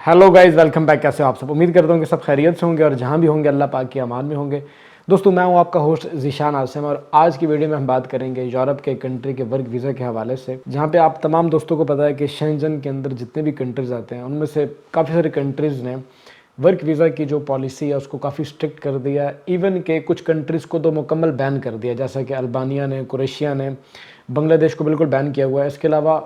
Hello guys, welcome back. कैसे हो आप सब? उम्मीद करता हूँ कि सब खैरियत से होंगे और जहाँ भी होंगे अल्लाह पाक की अमान में होंगे। दोस्तों, मैं हूँ आपका होस्ट ज़ीशान आसिम और आज की वीडियो में हम बात करेंगे यूरोप के कंट्री के वर्क वीज़ा के हवाले से, जहाँ पे आप तमाम दोस्तों को पता है कि शेंजन के अंदर जितने भी कंट्रीज़ आते हैं उनमें से काफ़ी सारे कंट्रीज़ ने वर्क वीज़ा की जो पॉलिसी है उसको काफ़ी स्ट्रिक्ट कर दिया है। इवन के कुछ कंट्रीज़ को तो मुकम्मल बैन कर दिया, जैसा कि अल्बानिया ने, क्रोएशिया ने, बांग्लादेश को बिल्कुल बैन किया हुआ है। इसके अलावा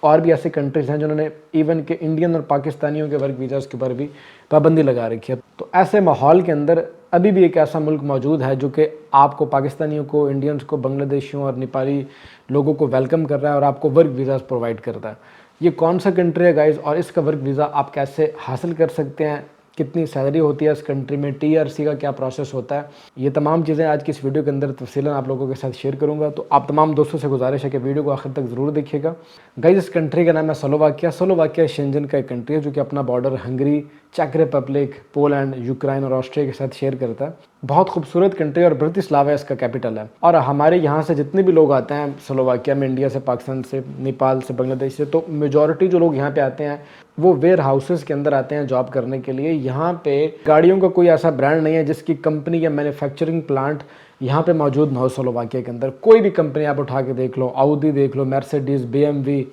और भी ऐसे कंट्रीज़ हैं जिन्होंने इवन के इंडियन और पाकिस्तानियों के वर्क वीज़ाज़ के ऊपर भी पाबंदी लगा रखी है। तो ऐसे माहौल के अंदर अभी भी एक ऐसा मुल्क मौजूद है जो कि आपको, पाकिस्तानियों को, इंडियंस को, बांग्लादेशियों और नेपाली लोगों को वेलकम कर रहा है और आपको वर्क वीज़ाज़ प्रोवाइड करता है। ये कौन सा कंट्री है गाइज़, और इसका वर्क वीज़ा आप कैसे हासिल कर सकते हैं, कितनी सैलरी होती है इस कंट्री में, टीआरसी का क्या प्रोसेस होता है, ये तमाम चीज़ें आज की इस वीडियो के अंदर तफसीलन आप लोगों के साथ शेयर करूंगा। तो आप तमाम दोस्तों से गुजारिश है कि वीडियो को आखिर तक ज़रूर देखिएगा। गाइस, इस कंट्री का नाम है स्लोवाकिया। स्लोवाकिया शेंजन का एक कंट्री है जो कि अपना बॉर्डर हंगरी, चेक रिपब्लिक, पोलैंड, यूक्रेन और ऑस्ट्रिया के साथ शेयर करता है। बहुत खूबसूरत कंट्री और ब्रिटिस्लावा इसका कैपिटल है। और हमारे यहाँ से जितने भी लोग आते हैं स्लोवाकिया में, इंडिया से, पाकिस्तान से, नेपाल से, बांग्लादेश से, तो मेजॉरिटी जो लोग यहाँ पे आते हैं वो वेयर हाउसेस के अंदर आते हैं जॉब करने के लिए। यहाँ पे गाड़ियों का कोई ऐसा ब्रांड नहीं है जिसकी कंपनी या मैन्युफैक्चरिंग प्लांट यहाँ पे मौजूद ना हो। स्लोवाकिया के अंदर कोई भी कंपनी आप उठा के देख लो, आउडी देख लो, मर्सिडीज, बीएमवी,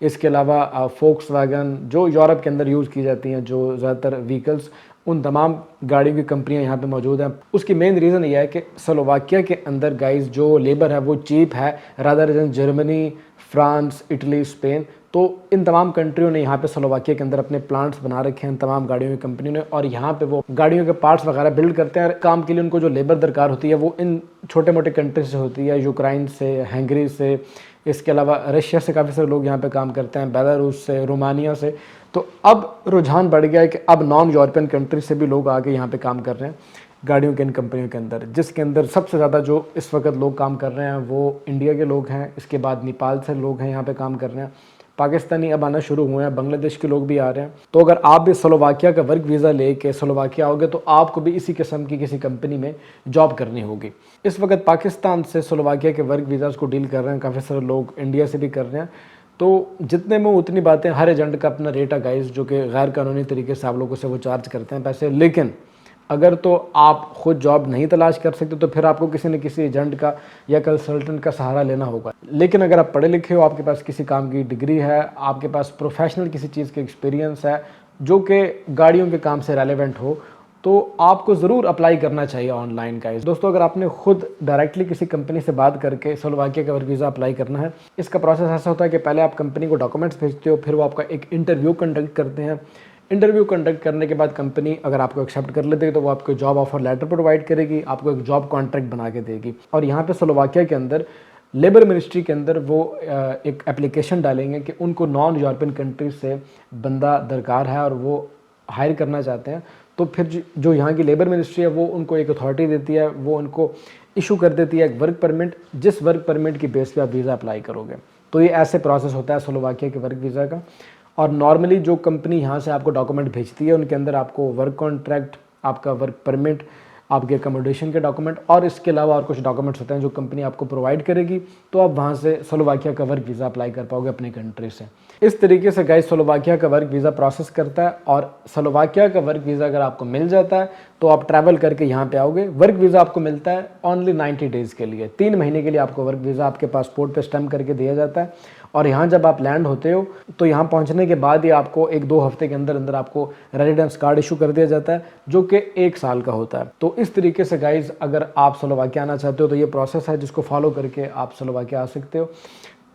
इसके अलावा फोक्सवैगन, जो यूरोप के अंदर यूज़ की जाती हैं जो ज़्यादातर व्हीकल्स, उन तमाम गाड़ियों की कंपनियां यहाँ पे मौजूद हैं। उसकी मेन रीज़न यह है कि स्लोवाकिया के अंदर गाइस जो लेबर है वो चीप है, rather than Germany, France, Italy, Spain. तो इन तमाम कंट्रियों ने यहाँ पे स्लोवाकिया के अंदर अपने प्लांट्स बना रखे हैं तमाम गाड़ियों की कंपनियों ने, और यहाँ पे वो गाड़ियों के पार्ट्स वगैरह बिल्ड करते हैं। काम के लिए उनको जो लेबर दरकार होती है वो इन छोटे मोटे कंट्री से होती है, यूक्रेन से, हंगरी से, इसके अलावा रशिया से काफ़ी सारे लोग यहाँ पे काम करते हैं, बेलारूस से, रोमानिया से। तो अब रुझान बढ़ गया है कि अब नॉन यूरोपियन कंट्री से भी लोग आके यहाँ पे काम कर रहे हैं गाड़ियों के इन कंपनियों के अंदर, जिसके अंदर सबसे ज़्यादा जो इस वक्त लोग काम कर रहे हैं वो इंडिया के लोग हैं। इसके बाद नेपाल से लोग हैं यहाँ पे काम कर रहे हैं, पाकिस्तानी अब आना शुरू हुए हैं, बांग्लादेश के लोग भी आ रहे हैं। तो अगर आप भी स्लोवाकिया का वर्क वीज़ा लेके स्लोवाकिया आओगे तो आपको भी इसी किस्म की किसी कंपनी में जॉब करनी होगी। इस वक्त पाकिस्तान से स्लोवाकिया के वर्क वीज़ाज़ को डील कर रहे हैं काफ़ी सारे लोग, इंडिया से भी कर रहे हैं। तो जितने में उतनी बातें, हर एजेंट का अपना रेट है गाइस, जो कि गैर कानूनी तरीके से आप लोगों से वो चार्ज करते हैं पैसे। लेकिन अगर तो आप खुद जॉब नहीं तलाश कर सकते तो फिर आपको किसी न किसी एजेंट का या कंसल्टेंट का सहारा लेना होगा। लेकिन अगर आप पढ़े लिखे हो, आपके पास किसी काम की डिग्री है, आपके पास प्रोफेशनल किसी चीज़ के एक्सपीरियंस है जो कि गाड़ियों के काम से रेलेवेंट हो, तो आपको ज़रूर अप्लाई करना चाहिए ऑनलाइन का। दोस्तों, अगर आपने खुद डायरेक्टली किसी कंपनी से बात करके स्लोवाकिया का वर्क वीज़ा अप्लाई करना है, इसका प्रोसेस ऐसा होता है कि पहले आप कंपनी को डॉक्यूमेंट्स भेजते हो, फिर वो आपका एक इंटरव्यू कंडक्ट करते हैं। इंटरव्यू कंडक्ट करने के बाद कंपनी अगर आपको एक्सेप्ट कर लेती है तो वो आपको जॉब ऑफर लेटर प्रोवाइड करेगी, आपको एक जॉब कॉन्ट्रैक्ट बना के देगी। और यहाँ पे स्लोवाकिया के अंदर लेबर मिनिस्ट्री के अंदर वो एक एप्लीकेशन डालेंगे कि उनको नॉन यूरोपियन कंट्रीज से बंदा दरकार है और वो हायर करना चाहते हैं। तो फिर जो यहाँ की लेबर मिनिस्ट्री है वो उनको एक अथॉरिटी देती है, वो उनको इशू कर देती है एक वर्क परमिट, जिस वर्क परमिट की बेस पे आप वीज़ा अप्लाई करोगे। तो ये ऐसे प्रोसेस होता है स्लोवाकिया के वर्क वीज़ा का। और नॉर्मली जो कंपनी यहाँ से आपको डॉक्यूमेंट भेजती है उनके अंदर आपको वर्क कॉन्ट्रैक्ट, आपका वर्क परमिट, आपके अकोमोडेशन के डॉक्यूमेंट और इसके अलावा और कुछ डॉक्यूमेंट्स होते हैं जो कंपनी आपको प्रोवाइड करेगी। तो आप वहाँ से स्लोवाकिया का वर्क वीज़ा अप्लाई कर पाओगे अपनी कंट्री से। इस तरीके से गाइस स्लोवाकिया का वर्क वीज़ा प्रोसेस करता है। और स्लोवाकिया का वर्क वीज़ा अगर आपको मिल जाता है तो आप ट्रैवल करके यहाँ पे आओगे। वर्क वीज़ा आपको मिलता है ओनली 90 डेज़ के लिए, 3 महीने के लिए आपको वर्क वीज़ा आपके पासपोर्ट पे स्टैम्प करके दिया जाता है। और यहाँ जब आप लैंड होते हो तो यहाँ पहुँचने के बाद ही आपको 1-2 हफ्ते के अंदर अंदर आपको रेजिडेंस कार्ड इशू कर दिया जाता है जो कि 1 साल का होता है। तो इस तरीके से गाइज अगर आप स्लोवाकिया आना चाहते हो तो ये प्रोसेस है जिसको फॉलो करके आप स्लोवाकिया आ सकते हो।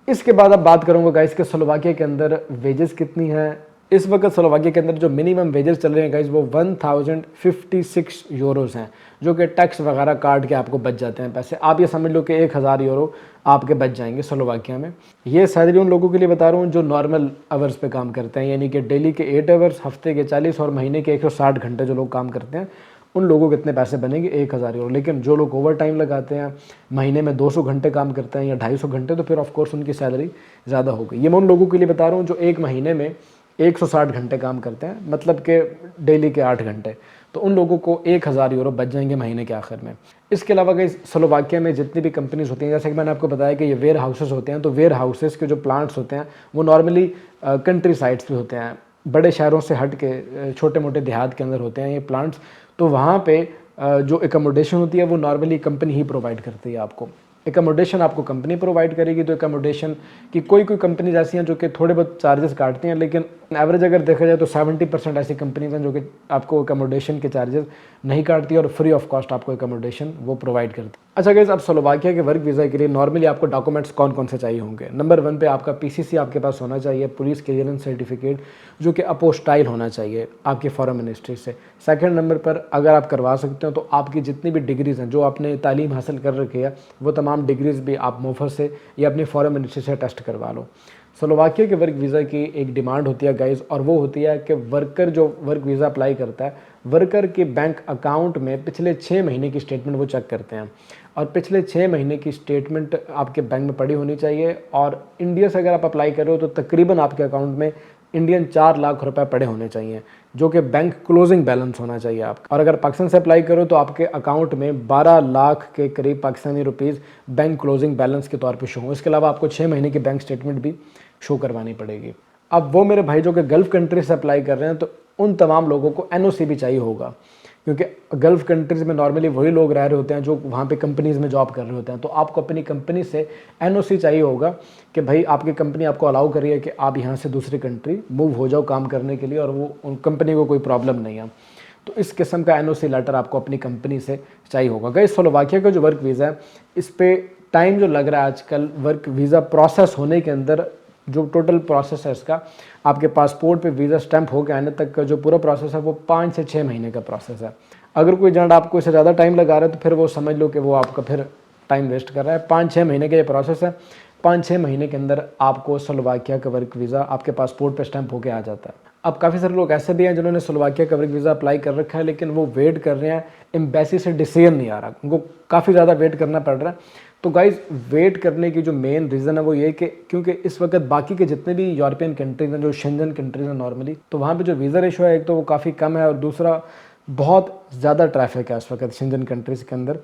इसके बाद अब बात करूँगा गाइज कि स्लोवाकिया के अंदर वेजेस कितनी हैं। इस वक्त स्लोवाकिया के अंदर जो मिनिमम वेजेस चल रहे हैं गाइज वो 1056 यूरोज़ हैं, जो कि टैक्स वगैरह काट के आपको बच जाते हैं पैसे। आप ये समझ लो कि 1000 यूरो आपके बच जाएंगे स्लोवाकिया में। ये सैलरी उन लोगों के लिए बता रहा हूँ जो नॉर्मल आवर्स पे काम करते हैं, यानी कि डेली के 8 आवर्स, हफ्ते के 40 और महीने के 160 घंटे जो लोग काम करते हैं, उन लोगों को कितने पैसे बनेंगे 1000 यूरो। लेकिन जो लोग ओवर टाइम लगाते हैं, महीने में 200 घंटे काम करते हैं या 250 घंटे, तो फिर ऑफकोर्स उनकी सैलरी ज़्यादा होगी। ये मैं उन लोगों के लिए बता रहा हूँ जो एक महीने में 160 घंटे काम करते हैं, मतलब कि डेली के 8 घंटे, तो उन लोगों को 1000 यूरो बच जाएंगे महीने के आखिर में। इसके अलावा गई स्लोवाकिया में जितनी भी कंपनीज होती हैं, जैसे कि मैंने आपको बताया कि ये वेयर हाउसेस होते हैं, तो वेयर हाउसेस के जो प्लांट्स होते हैं वो नॉर्मली कंट्री साइड्स पे होते हैं, बड़े शहरों से हट के छोटे मोटे देहात के अंदर होते हैं ये प्लांट्स, तो वहाँ पे जो एकोमोडेशन होती है वो नॉर्मली कंपनी ही प्रोवाइड करती है आपको। एकोमोडेशन आपको कंपनी प्रोवाइड करेगी। तो एकोमोडेशन की कोई कंपनीज ऐसी हैं जो कि थोड़े बहुत चार्जेस काटती हैं, लेकिन एवरेज अगर देखा जाए तो 70% ऐसी कंपनीज हैं जो कि आपको एकोमोडेशन के चार्जेस नहीं काटती और फ्री ऑफ कॉस्ट आपको एकोमोडेशन वो प्रोवाइड करती है। अच्छा गाइस, अब स्लोवाकिया के वर्क वीज़ा के लिए नॉर्मली आपको डॉक्यूमेंट्स कौन कौन से चाहिए होंगे। नंबर 1 पे आपका PCC आपके पास होना चाहिए, पुलिस क्लियरेंस सर्टिफिकेट, जो कि अपोस्टाइल होना चाहिए आपके फॉरेन मिनिस्ट्री से। सेकंड नंबर पर अगर आप करवा सकते हो तो आपकी जितनी भी डिग्रीज़ हैं, जो आपने तालीम हासिल कर रखी है, वो तमाम डिग्रीज़ भी आप मुफ्त से या अपनी फॉरेन मिनिस्ट्री से टेस्ट करवा लो। स्लोवाकिया के वर्क वीज़ा की एक डिमांड होती है गाइस, और वो होती है कि वर्कर जो वर्क वीज़ा अप्लाई करता है, वर्कर के बैंक अकाउंट में पिछले 6 महीने की स्टेटमेंट वो चेक करते हैं, और पिछले 6 महीने की स्टेटमेंट आपके बैंक में पड़ी होनी चाहिए। और इंडिया से अगर आप अप्लाई कर रहे हो तो तकरीबन आपके अकाउंट में इंडियन 4 लाख रुपए पड़े होने चाहिए, जो कि बैंक क्लोजिंग बैलेंस होना चाहिए आपका। और अगर पाकिस्तान से अप्लाई करो तो आपके अकाउंट में 12 लाख के करीब Pakistani rupees bank closing balance के तौर पे शो हो। इसके अलावा आपको 6 महीने की बैंक स्टेटमेंट भी शो करवानी पड़ेगी। अब वो मेरे भाई जो कि गल्फ़ कंट्री से अप्लाई कर रहे हैं, तो उन तमाम लोगों को NOC भी चाहिए होगा, क्योंकि गल्फ़ कंट्रीज़ में नॉर्मली वही लोग रह रहे होते हैं जो वहाँ पे कंपनीज़ में जॉब कर रहे होते हैं। तो आपको अपनी कंपनी से NOC चाहिए होगा कि भाई आपकी कंपनी आपको अलाउ कर रही है कि आप यहाँ से दूसरी कंट्री मूव हो जाओ काम करने के लिए, और वो उन कंपनी को कोई प्रॉब्लम नहीं है। तो इस किस्म का NOC लेटर आपको अपनी कंपनी से चाहिए होगा। गाइस, स्लोवाकिया का जो वर्क वीज़ा है, इस पर टाइम जो लग रहा है आजकल वर्क वीज़ा प्रोसेस होने के अंदर, जो टोटल प्रोसेस है इसका, आपके पासपोर्ट पे वीज़ा स्टैंप होकर आने तक का जो पूरा प्रोसेस है वो 5 से 6 महीने का प्रोसेस है। अगर कोई एजेंट आपको इससे ज़्यादा टाइम लगा रहा है तो फिर वो समझ लो कि वो आपका फिर टाइम वेस्ट कर रहा है। 5-6 महीने का ये प्रोसेस है। 5-6 महीने के अंदर आपको स्लोवाकिया का वर्क वीज़ा आपके पासपोर्ट पे स्टैंप होकर आ जाता है। अब काफ़ी सारे लोग ऐसे भी हैं जिन्होंने स्लोवाकिया का वर्क वीज़ा अप्लाई कर रखा है, लेकिन वो वेट कर रहे हैं, एम्बेसी से डिसीजन नहीं आ रहा, उनको काफ़ी ज़्यादा वेट करना पड़ रहा है। तो गाइज़, वेट करने की जो मेन रीज़न है वो ये कि क्योंकि इस वक्त बाकी के जितने भी यूरोपियन कंट्रीज़ हैं, जो शेंजन कंट्रीज़ हैं नॉर्मली, तो वहाँ पे जो वीज़ा रेशो है एक तो वो काफ़ी कम है, और दूसरा बहुत ज़्यादा ट्रैफिक है इस वक्त शेंजन कंट्रीज़ के अंदर।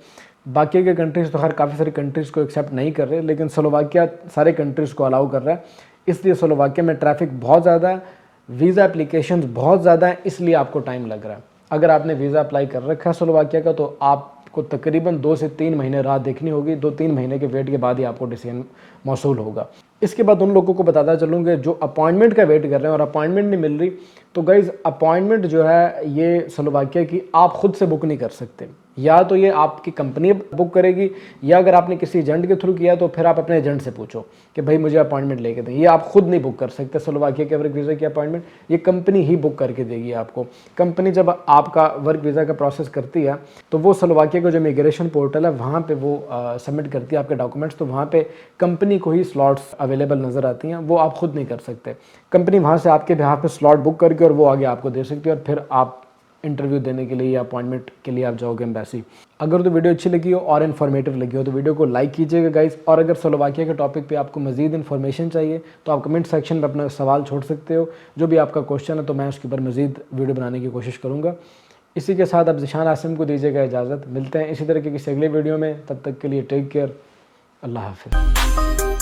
बाकी के कंट्रीज़ तो हर काफ़ी सारी कंट्रीज़ को एक्सेप्ट नहीं कर रहे, लेकिन स्लोवाकिया सारे कंट्रीज़ को अलाउ कर रहा है। इसलिए स्लोवाकिया में ट्रैफिक बहुत ज़्यादा है, वीज़ा एप्लीकेशंस बहुत ज़्यादा है, इसलिए आपको टाइम लग रहा है। अगर आपने वीज़ा अप्लाई कर रखा है स्लोवाकिया का, तो आपको तकरीबन 2 से 3 महीने राह देखनी होगी। 2-3 महीने के वेट के बाद ही आपको डिसीजन मौसूल होगा। इसके बाद उन लोगों को बताता चलूँगा जो अपॉइंटमेंट का वेट कर रहे हैं और अपॉइंटमेंट नहीं मिल रही, तो गाइज़ अपॉइंटमेंट जो है ये स्लोवाकिया की आप खुद से बुक नहीं कर सकते, या तो ये आपकी कंपनी बुक करेगी, या अगर आपने किसी एजेंट के थ्रू किया तो फिर आप अपने एजेंट से पूछो कि भाई मुझे अपॉइंटमेंट लेके दें। ये आप खुद नहीं बुक कर सकते स्लोवाकिया के वर्क वीज़ा की अपॉइंटमेंट, ये कंपनी ही बुक करके देगी आपको। कंपनी जब आपका वर्क वीज़ा का प्रोसेस करती है तो वो स्लोवाकिया का जो इमिग्रेशन पोर्टल है वहाँ पर वो सबमिट करती है आपके डॉक्यूमेंट्स, तो वहाँ पर कंपनी को ही स्लॉट्स अवेलेबल नज़र आती हैं, वो आप खुद नहीं कर सकते। कंपनी वहाँ से आपके बिहाफ पे स्लॉट बुक करके और वो आगे आपको दे सकती है, और फिर आप इंटरव्यू देने के लिए या अपॉइंटमेंट के लिए आप जाओगे एम्बेसी। अगर तो वीडियो अच्छी लगी हो और इन्फॉर्मेटिव लगी हो तो वीडियो को लाइक कीजिएगा गाइस, और अगर स्लोवाकिया के टॉपिक पे आपको मजीद इन्फॉर्मेशन चाहिए तो आप कमेंट सेक्शन में अपना सवाल छोड़ सकते हो, जो भी आपका क्वेश्चन है, तो मैं उसके ऊपर मजीद वीडियो बनाने की कोशिश करूँगा। इसी के साथ अब ज़िशान आसिम को दीजिएगा इजाज़त, मिलते हैं इसी तरह के किसी अगले वीडियो में, तब तक के लिए टेक केयर, अल्लाह हाफिज़।